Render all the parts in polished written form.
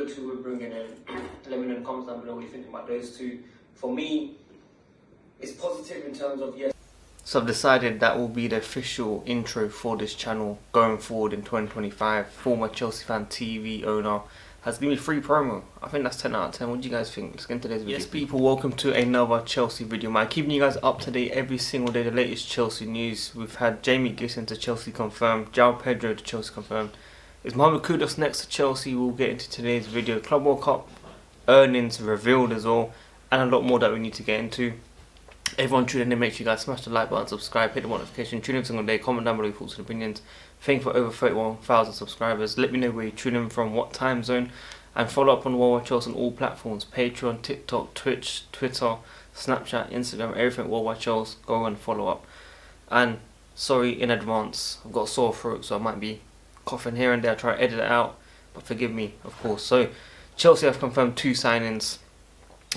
other two we're bringing in, let me know in the comments down below what you think about those two. For me, it's positive in terms of, yes. So I've decided that will be the official intro for this channel going forward in 2025. Former Chelsea fan TV owner has given me free promo. I think that's 10 out of 10. What do you guys think? Let's get into today's video. Yes people, welcome to another Chelsea video. Man, keeping you guys up to date every single day, the latest Chelsea news. We've had Jamie Gittin to Chelsea confirmed, João Pedro to Chelsea confirmed. Is Mohammad Kudus next to Chelsea? We'll get into today's video. Club World Cup earnings revealed as well, and a lot more that we need to get into. Everyone tuning in, make sure you guys smash the like button, subscribe, hit the notification, tune in every single day, comment down below your thoughts and opinions. Thank you for over 31,000 subscribers. Let me know where you're tuning in from, what time zone, and follow up on WorldWideChels on all platforms: Patreon, TikTok, Twitch, Twitter, Snapchat, Instagram, everything WorldWideChels. Go and follow up. And sorry in advance, I've got a sore throat, so I might be coughing here and there. I try to edit it out, but forgive me, of course. So Chelsea have confirmed 2 signings,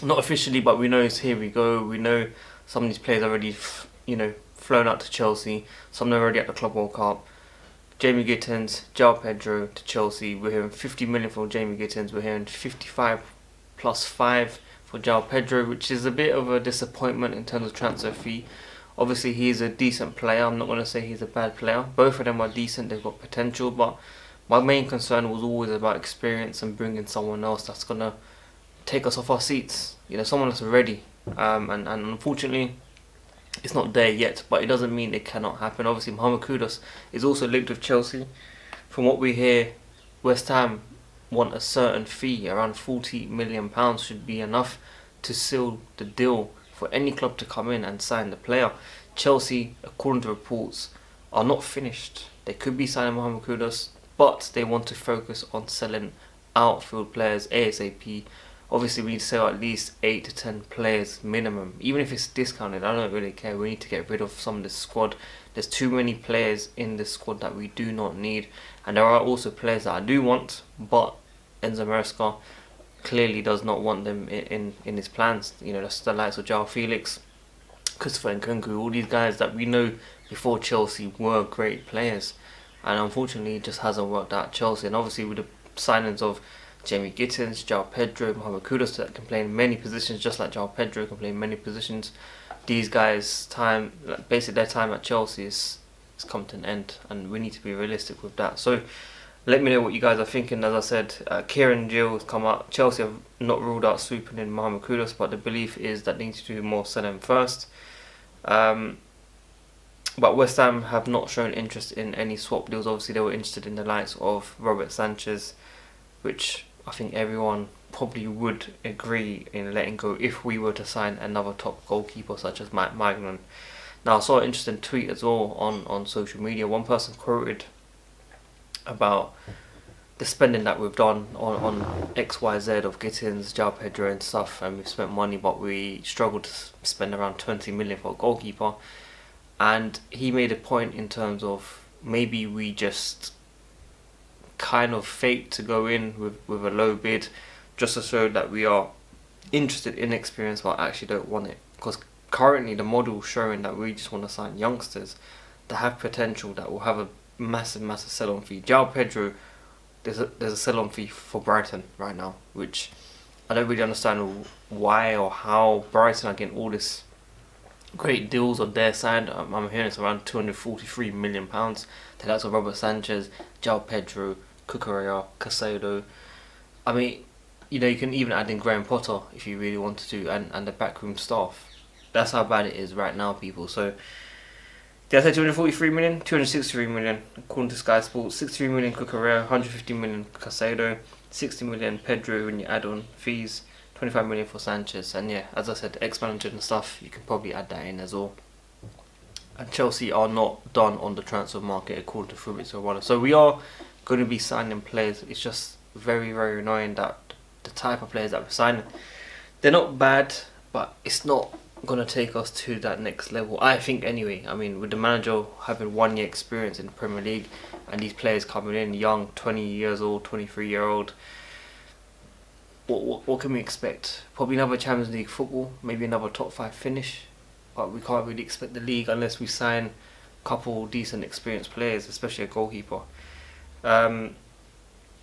not officially, but we know it's here we go. We know some of these players already, flown out to Chelsea. Some are already at the Club World Cup. Jamie Gittins, João Pedro to Chelsea. We're hearing 50 million for Jamie Gittins. We're hearing 55 plus 5 for João Pedro, which is a bit of a disappointment in terms of transfer fee. Obviously, he's a decent player. I'm not going to say he's a bad player. Both of them are decent. They've got potential. But my main concern was always about experience and bringing someone else that's going to take us off our seats. Someone that's ready. And unfortunately, it's not there yet, but it doesn't mean it cannot happen. Obviously, Mohammad Kudus is also linked with Chelsea. From what we hear, West Ham want a certain fee, around £40 million should be enough to seal the deal for any club to come in and sign the player. Chelsea, according to reports, are not finished. They could be signing Mohammad Kudus, but they want to focus on selling outfield players ASAP. Obviously, we need to sell at least 8 to 10 players minimum. Even if it's discounted, I don't really care. We need to get rid of some of the squad. There's too many players in the squad that we do not need. And there are also players that I do want, but Enzo Maresca clearly does not want them in his plans. That's the likes of João Felix, Christopher Nkunku, all these guys that we know before Chelsea were great players. And unfortunately, it just hasn't worked out at Chelsea. And obviously, with the signings of Jamie Gittins, João Pedro, Mohammad Kudus that can play in many positions, just like João Pedro can play in many positions. These guys' time, basically their time at Chelsea is come to an end, and we need to be realistic with that. So let me know what you guys are thinking. As I said, Kieran Gill has come out. Chelsea have not ruled out swooping in Mohammad Kudus, but the belief is that they need to do more selling first. But West Ham have not shown interest in any swap deals. Obviously, they were interested in the likes of Robert Sanchez, which I think everyone probably would agree in letting go if we were to sign another top goalkeeper such as Mike Magnan. Now, I saw an interesting tweet as well on social media. One person quoted about the spending that we've done on XYZ of Gittins, João Pedro and stuff, and we've spent money, but we struggled to spend around 20 million for a goalkeeper. And he made a point in terms of maybe we just kind of fake to go in with a low bid just to show that we are interested in experience but actually don't want it, because currently the model is showing that we just want to sign youngsters that have potential, that will have a massive sell-on fee. João Pedro, there's a sell-on fee for Brighton right now, which I don't really understand why or how Brighton are getting all this great deals on their side. I'm hearing it's around £243 million. That's of Robert Sanchez, João Pedro, Cucurella, Casado. I mean, you can even add in Graham Potter if you really wanted to, and the backroom staff. That's how bad it is right now, people. So did I say 243 million? 263 million according to Sky Sports. 63 million Cucurella, 150 million Casado, 60 million Pedro when you add on fees, 25 million for Sanchez. And yeah, as I said, ex-manager and stuff, you can probably add that in as well. And Chelsea are not done on the transfer market according to Fabrizio Romano. So we are going to be signing players. It's just very, very annoying that the type of players that we're signing, they're not bad, but it's not going to take us to that next level, I think anyway. I mean, with the manager having 1 year experience in the Premier League and these players coming in young, 20 years old, 23-year-old, what can we expect? Probably another Champions League football, maybe another top 5 finish, but we can't really expect the league unless we sign a couple decent experienced players, especially a goalkeeper.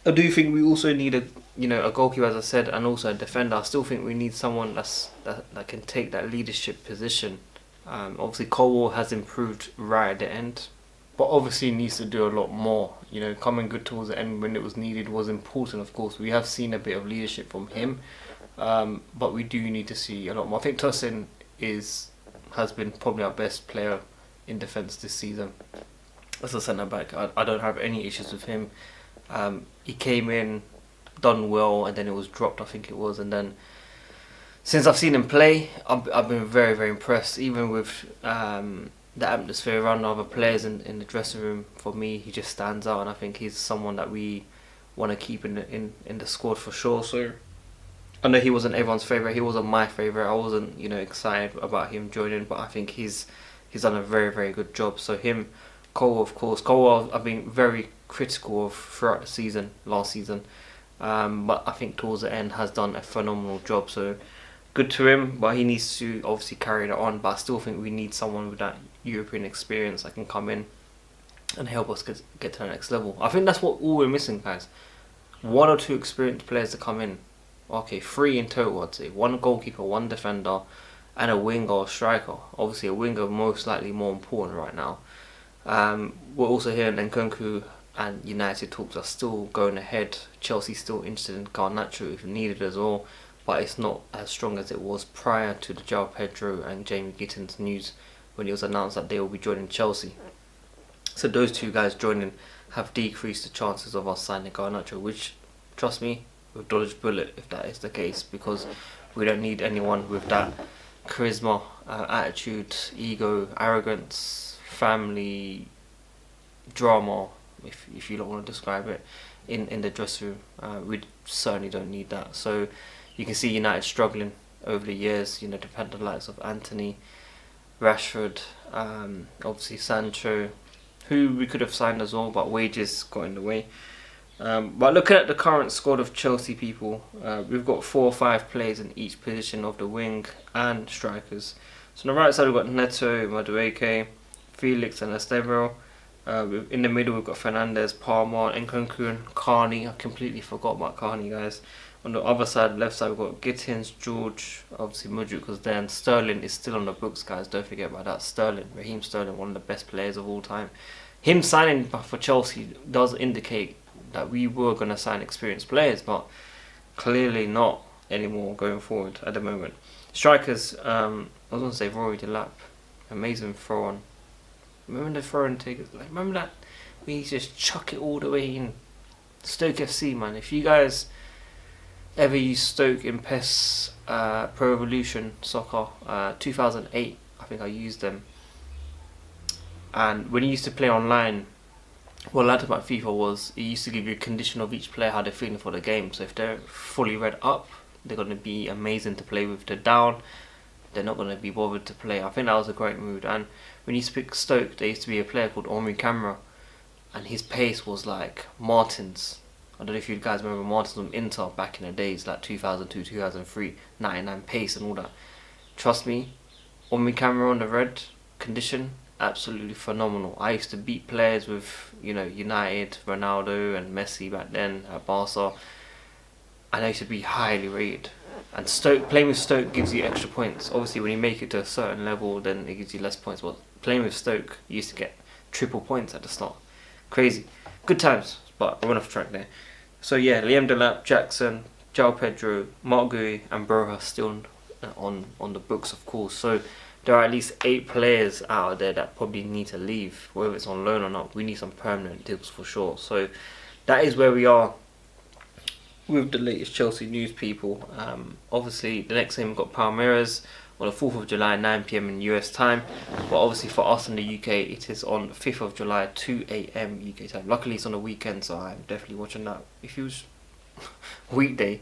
I do think we also need a goalkeeper, as I said, and also a defender. I still think we need someone that can take that leadership position. Obviously, Colwell has improved right at the end, but obviously needs to do a lot more. Coming good towards the end when it was needed was important. Of course, we have seen a bit of leadership from him, but we do need to see a lot more. I think Tosin has been probably our best player in defence this season as a centre back. I don't have any issues with him. He came in, done well, and then it was dropped, I think it was, and then since I've seen him play, I've been very, very impressed. Even with the atmosphere around other players in the dressing room, for me, he just stands out, and I think he's someone that we want to keep in the squad for sure. So I know he wasn't everyone's favourite. He wasn't my favourite. I wasn't excited about him joining, but I think he's done a very, very good job. So him, Colwell, of course. Colwell I've been very critical of throughout the season, last season. But I think towards the end has done a phenomenal job. So good to him, but he needs to obviously carry that on. But I still think we need someone with that European experience that can come in and help us get to the next level. I think that's what all we're missing, guys. 1 or 2 experienced players to come in. Okay, 3 in total, I'd say. 1 goalkeeper, 1 defender, and a winger or striker. Obviously, a winger most likely more important right now. We're also hearing Nkunku and United talks are still going ahead. Chelsea's still interested in Garnacho if needed as well, but it's not as strong as it was prior to the João Pedro and Jamie Gittins news when it was announced that they will be joining Chelsea. So those 2 guys joining have decreased the chances of us signing Garnacho, which, trust me, we've dodged a bullet if that is the case, because we don't need anyone with that charisma, attitude, ego, arrogance, family, drama, if you don't want to describe it, in the dressing room. We certainly don't need that. So you can see United struggling over the years, they've had the likes of Anthony, Rashford, obviously Sancho, who we could have signed as well, but wages got in the way. But looking at the current squad of Chelsea people, we've got 4 or 5 players in each position of the wing and strikers. So on the right side we've got Neto, Madueke, Felix and Estevao. In the middle we've got Fernandes, Palmer, Nkunku and Carney. I completely forgot about Carney, guys. On the other side, left side, we've got Gittins, George, obviously Mudryk was there, and Sterling is still on the books, guys. Don't forget about that. Raheem Sterling, one of the best players of all time. Him signing for Chelsea does indicate that we were going to sign experienced players, but clearly not anymore going forward at the moment. Strikers, I was going to say Rory Delap, amazing throw on. Remember the throw and take it? Remember that? We just chuck it all the way in. Stoke FC, man. If you guys ever use Stoke in PES Pro Evolution Soccer 2008, I think I used them. And when you used to play online, what I liked about FIFA was it used to give you a condition of each player how they're feeling for the game. So if they're fully read up, they're going to be amazing to play with. If they're down, they're not going to be bothered to play. I think that was a great mood. And when you used to pick Stoke, there used to be a player called Omri Camara, and his pace was like Martin's. I don't know if you guys remember Martin's from Inter back in the days, like 2002, 2003, 99 pace and all that. Trust me, Omri Camara on the red condition, absolutely phenomenal. I used to beat players with, United, Ronaldo and Messi back then at Barca, and I used to be highly rated. And playing with Stoke gives you extra points. Obviously, when you make it to a certain level, then it gives you less points. But playing with Stoke, you used to get triple points at the start. Crazy. Good times, but I went off track there. So yeah, Liam Delap, Jackson, João Pedro, Mark Gui and Broha still on the books, of course. So there are at least 8 players out there that probably need to leave, whether it's on loan or not. We need some permanent deals for sure. So that is where we are with the latest Chelsea news, people. Obviously, the next game we've got Palmeiras on the 4th of July, 9 PM in US time. But obviously for us in the UK, it is on the 5th of July, 2 AM UK time. Luckily, it's on a weekend, so I'm definitely watching that. If it was weekday,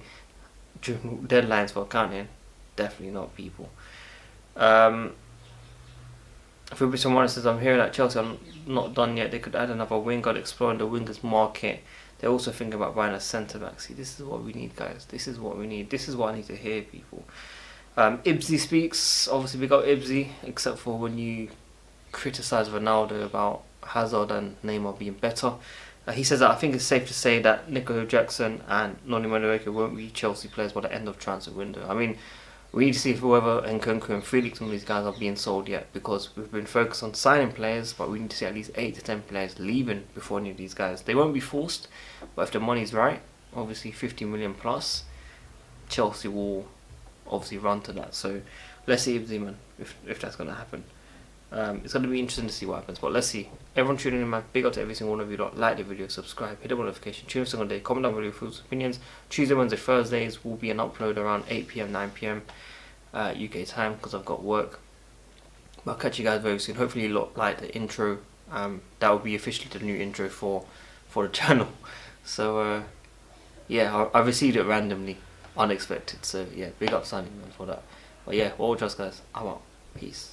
during deadlines for accounting, definitely not, people. Fabrizio Moura says, I'm hearing that Chelsea are not done yet. They could add another winger, exploring the wingers market. They're also thinking about buying a centre-back. See, this is what we need, guys. This is what we need. This is what I need to hear, people. Ibsy speaks. Obviously, we got Ibsy, except for when you criticise Ronaldo about Hazard and Neymar being better. He says that I think it's safe to say that Nico Jackson and Noni Madueke won't be Chelsea players by the end of transfer window. I mean, we need to see if whoever Nkunku and Felix, some of these guys are being sold yet, because we've been focused on signing players, but we need to see at least 8 to 10 players leaving before any of these guys. They won't be forced, but if the money's right, obviously 50 million plus, Chelsea will obviously run to that. So let's see if that's going to happen. It's going to be interesting to see what happens, but let's see. Everyone tuning in, man. Big up to every single one of you. Like the video, subscribe, hit the notification, tune in every single day, comment down below your thoughts, opinions. Tuesday, Wednesday, Thursdays will be an upload around 8 PM, 9 PM UK time, because I've got work. But I'll catch you guys very soon. Hopefully you lot like the intro. That will be officially the new intro for the channel. So yeah, I received it randomly, unexpected. So yeah, big up signing for that. But yeah, WorldWideChels guys, I'm out. Peace.